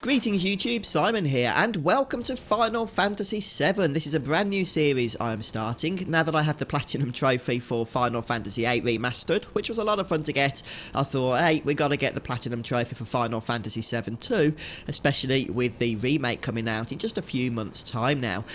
Greetings YouTube, Simon here, and welcome to Final Fantasy VII. This is a brand new series I am starting. Now that I have the Platinum Trophy for Final Fantasy VIII Remastered, which was a lot of fun to get, I thought, hey, we gotta get the Platinum Trophy for Final Fantasy VII too, especially with the remake coming out in just a few months' time now.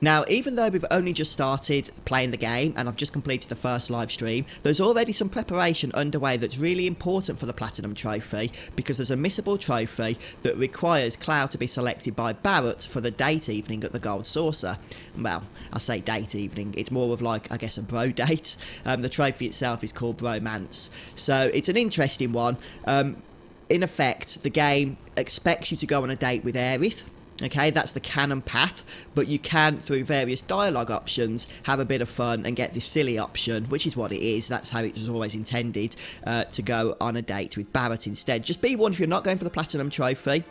Now, even though we've only just started playing the game and I've just completed the first live stream, there's already some preparation underway that's really important for the Platinum Trophy, because there's a Missable trophy that requires Cloud to be selected by Barret for the date evening at the Gold Saucer. Well, I say date evening, it's more of like, I guess, a bro date. The trophy itself is called Bromance, so it's an interesting one. In effect, the game expects you to go on a date with Aerith. Okay, that's the canon path, but you can, through various dialogue options, have a bit of fun and get this silly option, which is what it is. That's how it was always intended, to go on a date with Barret instead. Just be warned if you're not going for the Platinum Trophy.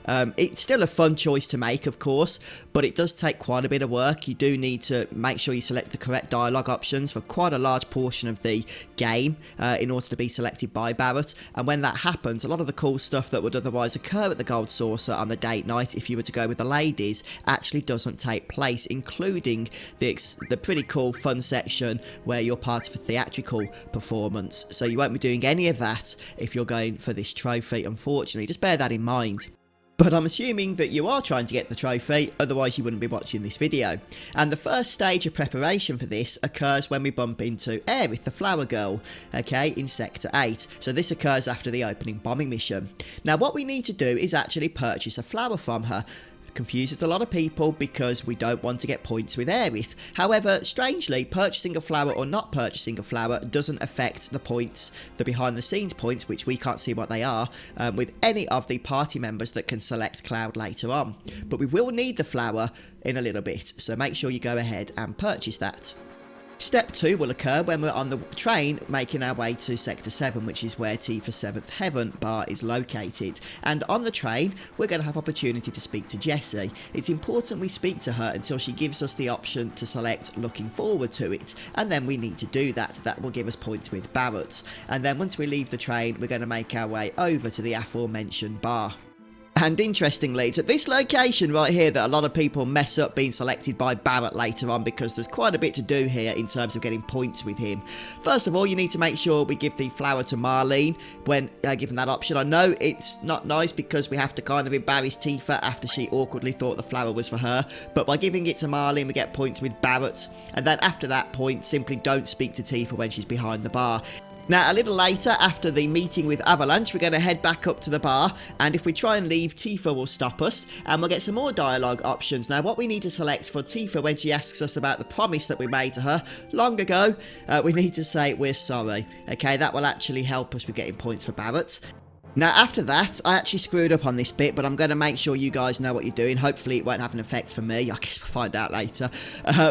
It's still a fun choice to make, of course, but it does take quite a bit of work. You do need to make sure you select the correct dialogue options for quite a large portion of the game in order to be selected by Barret. And when that happens, a lot of the cool stuff that would otherwise occur at the Gold Saucer on the date night, if you were to go with the ladies, actually doesn't take place, including the pretty cool fun section where you're part of a theatrical performance. So you won't be doing any of that if you're going for this trophy, unfortunately. Just bear that in mind. But I'm assuming that you are trying to get the trophy, otherwise you wouldn't be watching this video. And the first stage of preparation for this occurs when we bump into Aerith, the Flower Girl, okay, in Sector 8. So this occurs after the opening bombing mission. Now what we need to do is actually purchase a flower from her. Confuses a lot of people because we don't want to get points with Aerith. However, strangely, purchasing a flower or not purchasing a flower doesn't affect the points, the behind the scenes points, which we can't see what they are, with any of the party members that can select Cloud later on. But we will need the flower in a little bit, so make sure you go ahead and purchase that. Step 2 will occur when we're on the train making our way to Sector 7, which is where Tifa's 7th Heaven bar is located. And on the train, we're going to have opportunity to speak to Jessie. It's important we speak to her until she gives us the option to select looking forward to it. And then we need to do that. That will give us points with Barret. And then once we leave the train, we're going to make our way over to the aforementioned bar. And interestingly, it's at this location right here that a lot of people mess up being selected by Barret later on, because there's quite a bit to do here in terms of getting points with him. First of all, you need to make sure we give the flower to Marlene when given that option. I know it's not nice because we have to kind of embarrass Tifa after she awkwardly thought the flower was for her, but by giving it to Marlene we get points with Barret, and then after that point simply don't speak to Tifa when she's behind the bar. Now, a little later, after the meeting with Avalanche, we're going to head back up to the bar, and if we try and leave, Tifa will stop us, and we'll get some more dialogue options. Now, what we need to select for Tifa when she asks us about the promise that we made to her long ago, we need to say, we're sorry. Okay, that will actually help us with getting points for Barret. Now, after that, I actually screwed up on this bit, but I'm going to make sure you guys know what you're doing. Hopefully, it won't have an effect for me. I guess we'll find out later.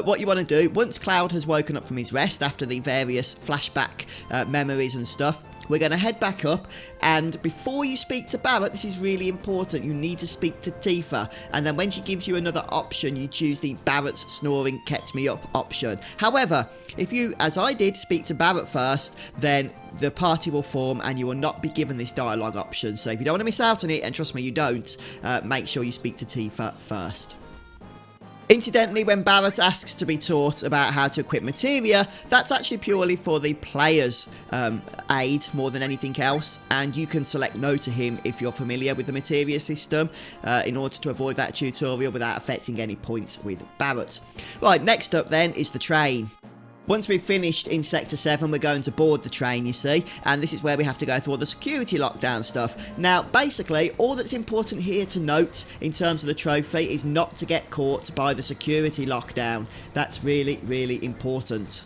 What you want to do, once Cloud has woken up from his rest after the various flashback memories and stuff, we're going to head back up, and before you speak to Barret, this is really important, you need to speak to Tifa, and then when she gives you another option, you choose the Barret's snoring kept me up option. However, if you, as I did, speak to Barret first, then the party will form and you will not be given this dialogue option. So if you don't want to miss out on it, and trust me you don't, make sure you speak to Tifa first. Incidentally, when Barret asks to be taught about how to equip materia, that's actually purely for the player's aid more than anything else, and you can select no to him if you're familiar with the materia system in order to avoid that tutorial without affecting any points with Barret. Right, next up then is the train. Once we've finished in Sector 7, we're going to board the train, you see, and this is where we have to go through all the security lockdown stuff. Now, basically, all that's important here to note in terms of the trophy is not to get caught by the security lockdown. That's really, really important.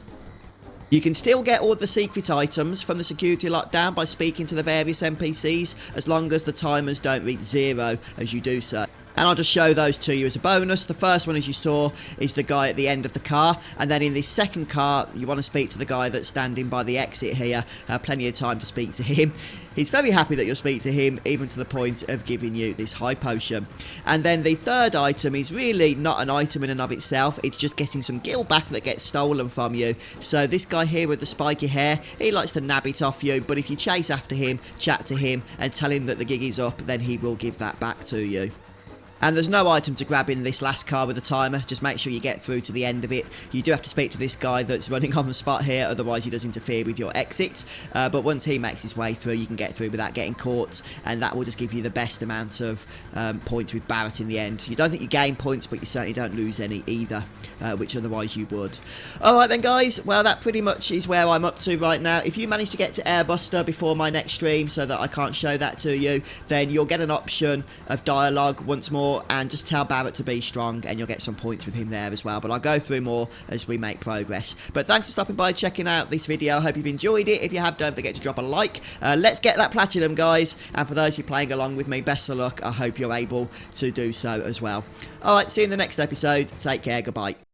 You can still get all the secret items from the security lockdown by speaking to the various NPCs, as long as the timers don't reach 0 as you do so. and I'll just show those to you as a bonus. The first one, as you saw, is the guy at the end of the car, and then in this second car, you want to speak to the guy that's standing by the exit here. Plenty of time to speak to him. He's very happy that you'll speak to him, even to the point of giving you this high potion. And then the third item is really not an item in and of itself, it's just getting some gil back that gets stolen from you. So this guy here with the spiky hair, he likes to nab it off you, but if you chase after him, chat to him, and tell him that the gig is up, then he will give that back to you. And there's no item to grab in this last car with the timer, just make sure you get through to the end of it. You do have to speak to this guy that's running on the spot here, otherwise he does interfere with your exit. But once he makes his way through, you can get through without getting caught, and that will just give you the best amount of points with Barret in the end. You don't think you gain points, but you certainly don't lose any either, which otherwise you would. Alright then guys, well that pretty much is where I'm up to right now. If you manage to get to Airbuster before my next stream so that I can't show that to you, then you'll get an option of dialogue once more, and just tell Barret to be strong, and you'll get some points with him there as well. But I'll go through more as we make progress. But thanks for stopping by, checking out this video. I hope you've enjoyed it. If you have, don't forget to drop a like. Let's get that platinum, guys. And for those who are playing along with me, best of luck. I hope you're able to do so as well. Alright, see you in the next episode. Take care. Goodbye.